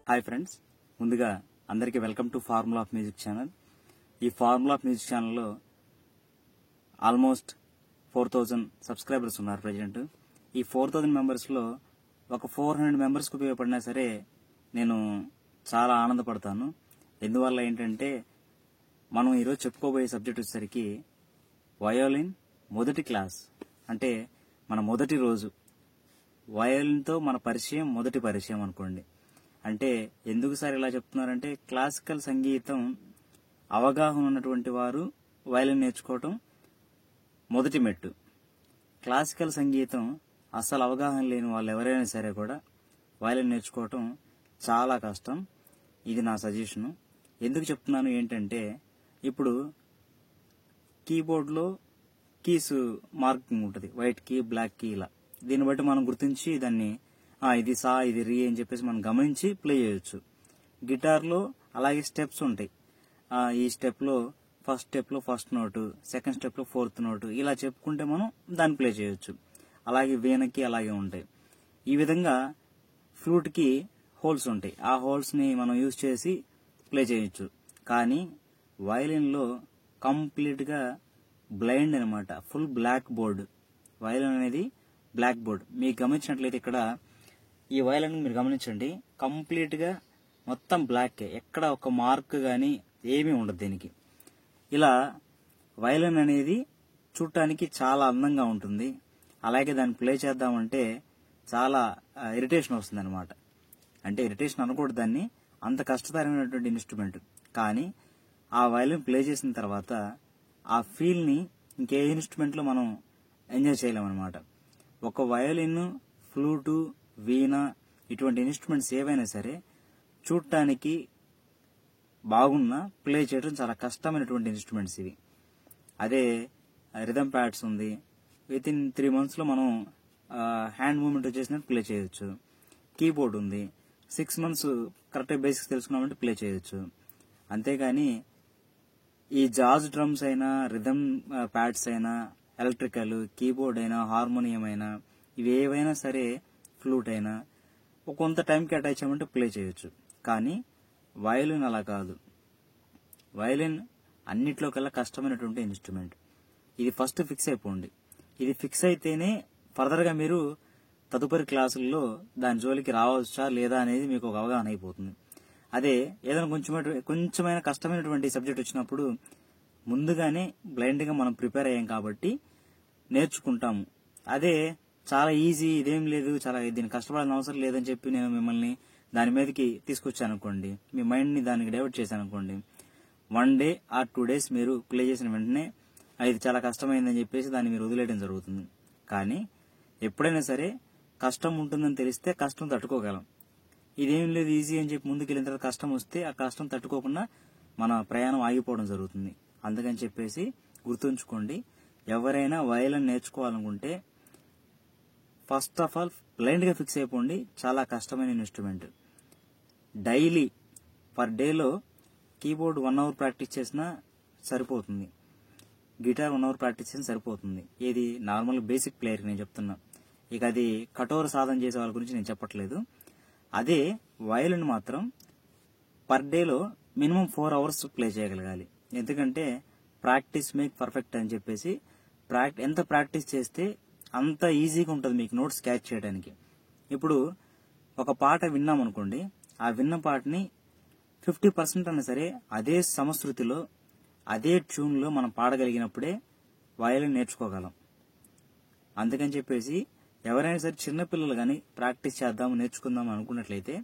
Hi friends, ముందుగా అందరికీ welcome to formula of music channel. ఈ ఫార్ములా ఆఫ్ మ్యూజిక్ ఛానల్లో ఆల్మోస్ట్ 4000 సబ్స్క్రైబర్స్ ఉన్నారు ప్రజెంట్. ఈ 4000 మెంబర్స్లో ఒక 400 మెంబర్స్కి ఉపయోగపడినా సరే నేను చాలా ఆనందపడతాను. ఎందువల్ల ఏంటంటే మనం ఈరోజు చెప్పుకోబోయే సబ్జెక్ట్ వచ్చేసరికి వయోలిన్ మొదటి క్లాస్, అంటే మన మొదటి రోజు వయోలిన్తో మన పరిచయం, మొదటి పరిచయం అనుకోండి. అంటే ఎందుకు సార్ ఇలా చెప్తున్నారంటే, క్లాసికల్ సంగీతం అవగాహన ఉన్నటువంటి వారు వయలిన్ నేర్చుకోవటం మొదటి మెట్టు. క్లాసికల్ సంగీతం అసలు అవగాహన లేని వాళ్ళు ఎవరైనా సరే కూడా వయలిన్ నేర్చుకోవటం చాలా కష్టం. ఇది నా సజెషను. ఎందుకు చెప్తున్నాను ఏంటంటే, ఇప్పుడు కీబోర్డ్లో కీస్ మార్కింగ్ ఉంటుంది, వైట్ కీ, బ్లాక్ కీ, ఇలా. దీన్ని బట్టి మనం గుర్తించి దాన్ని ఇది సా, ఇది రీ అని చెప్పేసి మనం గమనించి ప్లే చేయొచ్చు. గిటార్లో అలాగే స్టెప్స్ ఉంటాయి. ఈ స్టెప్లో ఫస్ట్ నోటు, సెకండ్ స్టెప్లో ఫోర్త్ నోటు, ఇలా చెప్పుకుంటే మనం దాన్ని ప్లే చేయొచ్చు. అలాగే వీణకి అలాగే ఉంటాయి. ఈ విధంగా ఫ్లూట్కి హోల్స్ ఉంటాయి. ఆ హోల్స్ని మనం యూజ్ చేసి ప్లే చేయొచ్చు. కానీ వయలిన్లో కంప్లీట్గా బ్లైండ్ అనమాట, ఫుల్ బ్లాక్ బోర్డ్. వయలిన్ అనేది బ్లాక్ బోర్డ్. మీకు గమనించినట్లయితే ఇక్కడ ఈ వయలిన్ మీరు గమనించండి, కంప్లీట్గా మొత్తం బ్లాకే, ఎక్కడ ఒక మార్క్ కానీ ఏమీ ఉండదు దీనికి. ఇలా వయలిన్ అనేది చూడటానికి చాలా అందంగా ఉంటుంది. అలాగే దాన్ని ప్లే చేద్దామంటే చాలా ఇరిటేషన్ వస్తుంది అనమాట. అంటే ఇరిటేషన్ అనకూడదు దాన్ని, అంత కష్టతరమైనటువంటి ఇన్స్ట్రుమెంట్. కానీ ఆ వయలిన్ ప్లే చేసిన తర్వాత ఆ ఫీల్ని ఇంకే ఇన్స్ట్రుమెంట్లో మనం ఎంజాయ్ చేయలేమన్నమాట. ఒక వయలిన్, ఫ్లూటు, వీణ, ఇటువంటి ఇన్స్ట్రుమెంట్స్ ఏవైనా సరే చూడటానికి బాగున్నా ప్లే చేయడం చాలా కష్టమైనటువంటి ఇన్స్ట్రుమెంట్స్ ఇవి. అదే రిథమ్ ప్యాడ్స్ ఉంది, విత్ ఇన్ 3 months మనం హ్యాండ్ మూవ్మెంట్ వచ్చేసినట్టు ప్లే చేయొచ్చు. కీబోర్డ్ ఉంది, 6 months కరెక్ట్గా బేసిక్స్ తెలుసుకున్నామంటే ప్లే చేయొచ్చు. అంతేగాని ఈ జాజ్ డ్రమ్స్ అయినా, రిథమ్ ప్యాడ్స్ అయినా, ఎలక్ట్రికల్, కీబోర్డ్ అయినా, హార్మోనియం అయినా, ఇవి ఏవైనా సరే, ఫ్లూట్ అయినా కొంత టైం కేటాయించామంటే ప్లే చేయొచ్చు. కానీ వయలిన్ అలా కాదు. వయలిన్ అన్నిట్లోకల్లా కష్టమైనటువంటి ఇన్స్ట్రుమెంట్. ఇది ఫస్ట్ ఫిక్స్ అయిపోండి. ఇది ఫిక్స్ అయితేనే ఫర్దర్గా మీరు తదుపరి క్లాసుల్లో దాని జోలికి రావచ్చా లేదా అనేది మీకు ఒక అవగాహన అయిపోతుంది. అదే ఏదైనా కొంచెమైనా కష్టమైనటువంటి సబ్జెక్ట్ వచ్చినప్పుడు ముందుగానే బ్లైండ్గా మనం ప్రిపేర్ అయ్యాం కాబట్టి నేర్చుకుంటాము. అదే చాలా ఈజీ, ఇదేం లేదు, చాలా దీన్ని కష్టపడాల్సిన అవసరం లేదని చెప్పి నేను మిమ్మల్ని దాని మీదకి తీసుకొచ్చాను అనుకోండి, మీ మైండ్ని దానికి డైవర్ట్ చేశాను అనుకోండి, 1 day or 2 days మీరు ప్లే చేసిన వెంటనే ఇది చాలా కష్టమైందని చెప్పేసి దాన్ని మీరు వదిలేయడం జరుగుతుంది. కానీ ఎప్పుడైనా సరే కష్టం ఉంటుందని తెలిస్తే కష్టం తట్టుకోగలం. ఇదేం లేదు ఈజీ అని చెప్పి ముందుకు వెళ్ళిన తర్వాత కష్టం వస్తే ఆ కష్టం తట్టుకోకుండా మన ప్రయాణం ఆగిపోవడం జరుగుతుంది. అందుకని చెప్పేసి గుర్తుంచుకోండి, ఎవరైనా వయలిన్ నేర్చుకోవాలనుకుంటే ఫస్ట్ ఆఫ్ ఆల్ బ్లైండ్గా ఫిక్స్ అయిపోండి. చాలా కష్టమైన ఇన్స్ట్రుమెంట్. డైలీ పర్ డేలో కీబోర్డ్ 1 hour ప్రాక్టీస్ చేసినా సరిపోతుంది, గిటార్ 1 hour ప్రాక్టీస్ చేసినా సరిపోతుంది. ఇది నార్మల్ బేసిక్ ప్లేయర్కి నేను చెప్తున్నా. ఇక అది కఠోర సాధన చేసే వాళ్ళ గురించి నేను చెప్పట్లేదు. అదే వయలిన్ మాత్రం పర్ డేలో మినిమం 4 hours ప్లే చేయగలగాలి. ఎందుకంటే ప్రాక్టీస్ మేక్ పర్ఫెక్ట్ అని చెప్పేసి ఎంత ప్రాక్టీస్ చేస్తే అంత ఈజీగా ఉంటుంది మీకు నోట్స్ క్యాచ్ చేయడానికి. ఇప్పుడు ఒక పాట విన్నామనుకోండి, ఆ విన్న పాటని 50% అన్నా సరే అదే సమశృతిలో, అదే ట్యూన్లో మనం పాడగలిగినప్పుడే వయలిన్ నేర్చుకోగలం. అందుకని చెప్పేసి ఎవరైనా సరే చిన్నపిల్లలు కానీ ప్రాక్టీస్ చేద్దాము, నేర్చుకుందాం అనుకున్నట్లయితే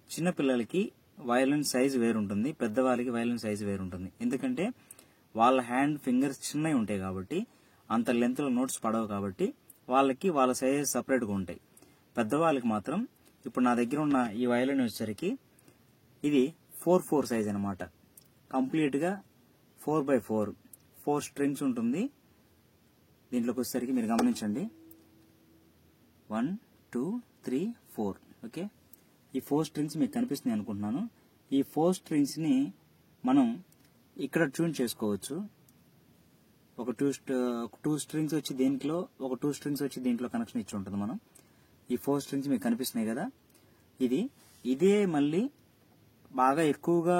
చిన్నపిల్లలకి వయలిన్ సైజు వేరుంటుంది, పెద్దవాళ్ళకి వయలిన్ సైజు వేరుంటుంది. ఎందుకంటే వాళ్ళ హ్యాండ్ ఫింగర్స్ చిన్నవి ఉంటాయి కాబట్టి, అంత లెంత్లో నోట్స్ పడవు కాబట్టి వాళ్ళకి వాళ్ళ సైజ్ సపరేట్గా ఉంటాయి. పెద్దవాళ్ళకి మాత్రం ఇప్పుడు నా దగ్గర ఉన్న ఈ వయలిన్ వచ్చేసరికి ఇది 4/4 సైజ్ అనమాట. కంప్లీట్గా 4/4 4 స్ట్రింగ్స్ ఉంటుంది. దీంట్లోకి వచ్చేసరికి మీరు గమనించండి, 1 2 3 4. ఓకే, ఈ 4 స్ట్రింగ్స్ మీకు కనిపిస్తున్నాయి అనుకుంటున్నాను. ఈ 4 స్ట్రింగ్స్ని మనం ఇక్కడ ట్యూన్ చేసుకోవచ్చు. ఒక 2 స్ట్రింగ్స్ వచ్చి దీంట్లో, ఒక 2 స్ట్రింగ్స్ వచ్చి దీంట్లో కనెక్షన్ ఇచ్చి ఉంటుంది. మనం ఈ 4 స్ట్రింగ్స్ మీకు కనిపిస్తున్నాయి కదా, ఇది ఇదే మళ్ళీ బాగా ఎక్కువగా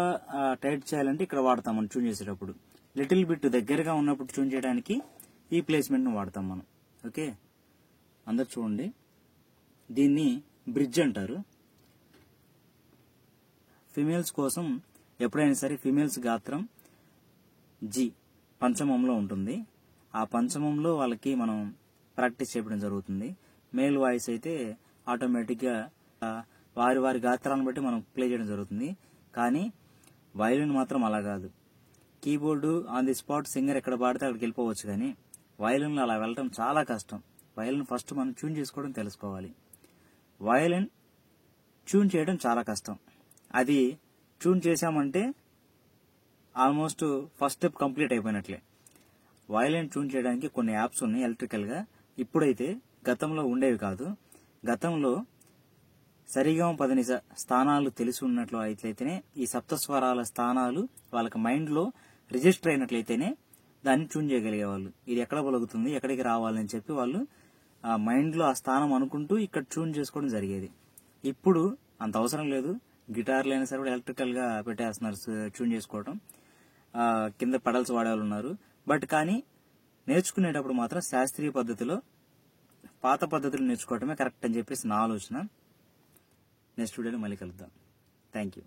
టైట్ చేయాలంటే ఇక్కడ వాడతాం మనం ట్యూన్ చేసేటప్పుడు. లిటిల్ బిట్ దగ్గరగా ఉన్నప్పుడు ట్యూన్ చేయడానికి ఈ ప్లేస్మెంట్ను వాడతాం మనం. ఓకే, అందరు చూడండి. దీన్ని బ్రిడ్జ్ అంటారు. ఫిమేల్స్ కోసం ఎప్పుడైనా సరే ఫిమేల్స్ గాత్రం జి పంచమంలో ఉంటుంది. ఆ పంచమంలో వాళ్ళకి మనం ప్రాక్టీస్ చేయడం జరుగుతుంది. మేల్ వాయిస్ అయితే ఆటోమేటిక్గా వారి వారి గాత్రాలను బట్టి మనం ప్లే చేయడం జరుగుతుంది. కానీ వయలిన్ మాత్రం అలా కాదు. Keyboard on the spot singer ఎక్కడ పాడితే అక్కడికి వెళ్ళిపోవచ్చు, కానీ వయలిన్లో అలా వెళ్ళటం చాలా కష్టం. వయలిన్ ఫస్ట్ మనం ట్యూన్ చేసుకోవడం తెలుసుకోవాలి. వయలిన్ ట్యూన్ చేయడం చాలా కష్టం. అది ట్యూన్ చేశామంటే ఆల్మోస్ట్ ఫస్ట్ స్టెప్ కంప్లీట్ అయిపోయినట్లే. వయలిన్ ట్యూన్ చేయడానికి కొన్ని యాప్స్ ఉన్నాయి ఎలక్ట్రికల్గా. ఇప్పుడైతే, గతంలో ఉండేవి కాదు. గతంలో సరిగమ పదనిస స్థానాలు తెలిసి ఉన్నట్లు అయితేనే, ఈ సప్తస్వరాల స్థానాలు వాళ్ళకి మైండ్లో రిజిస్టర్ అయినట్లయితేనే దాన్ని ట్యూన్ చేయగలిగేవాళ్ళు. ఇది ఎక్కడ పలుకుతుంది, ఎక్కడికి రావాలని చెప్పి వాళ్ళు ఆ మైండ్లో ఆ స్థానం అనుకుంటూ ఇక్కడ ట్యూన్ చేసుకోవడం జరిగేది. ఇప్పుడు అంత అవసరం లేదు. గిటార్లు అయినా సరే కూడా ఎలక్ట్రికల్గా పెట్టేస్తున్నారు ట్యూన్ చేసుకోవడం. కింద పెడల్స్ వాడేవాళ్ళు ఉన్నారు. బట్ కానీ నేర్చుకునేటప్పుడు మాత్రం శాస్త్రీయ పద్ధతిలో పాత పద్ధతులు నేర్చుకోవడమే కరెక్ట్ అని చెప్పేసి నా ఆలోచన. నెక్స్ట్ వీడియోలో మళ్ళీ కలుద్దాం. Thank you.